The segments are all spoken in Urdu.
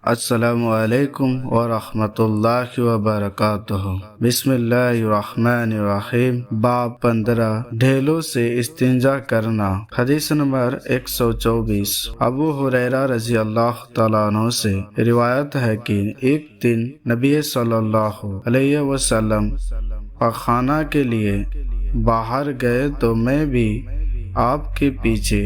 السلام علیکم ورحمۃ اللہ وبرکاتہ۔ بسم اللہ الرحمن الرحیم۔ باب 15 ڈھیلوں سے استنجا کرنا۔ حدیث نمبر 124۔ ابو ہریرہ رضی اللہ تعالیٰ عنہ سے روایت ہے کہ ایک دن نبی صلی اللہ علیہ وسلم پخانہ کے لیے باہر گئے تو میں بھی آپ کے پیچھے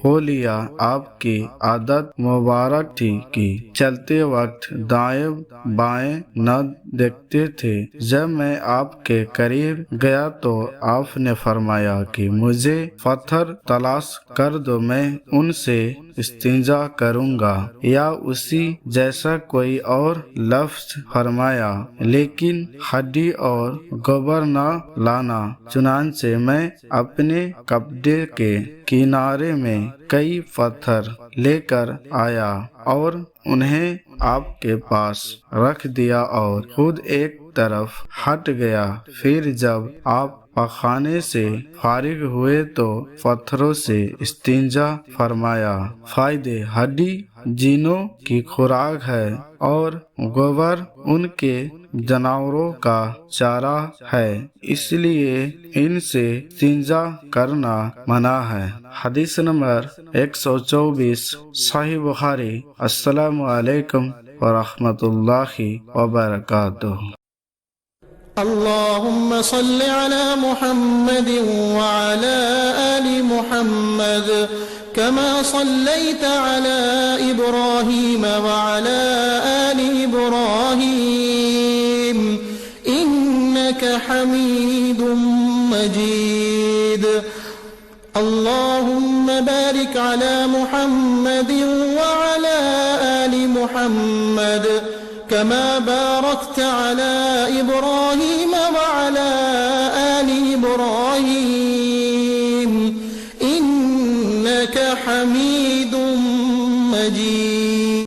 ہو لیا۔ آپ کی عادت مبارک تھی کہ چلتے وقت دائیں بائیں نہ دیکھتے تھے۔ جب میں آپ کے قریب گیا تو آپ نے فرمایا کہ مجھے پتھر تلاش کر دو، میں ان سے استنجا کروں گا، یا اسی جیسا کوئی اور لفظ فرمایا، لیکن ہڈی اور گوبر نہ لانا۔ چنانچہ میں اپنے کپڑے کے کنارے میں کئی پتھر لے کر آیا اور انہیں آپ کے پاس رکھ دیا اور خود ایک طرف ہٹ گیا۔ پھر جب آپ پخانے سے فارغ ہوئے تو پتھروں سے استنجا فرمایا۔ فائدے: ہڈی جینوں کی خوراک ہے اور گوبر ان کے جانوروں کا چارہ ہے، اس لیے ان سے استنجا کرنا منع ہے۔ حدیث نمبر 124۔ صحیح بخاری۔ السلام علیکم ورحمۃ اللہ وبرکاتہ۔ اللهم صل على محمد وعلى آل محمد كما صليت على إبراهيم وعلى آل إبراهيم إنك حميد مجيد۔ اللهم بارك على محمد وعلى آل محمد كما باركت على إبراهيم وعلى آل إبراهيم إنك حميد مجيد۔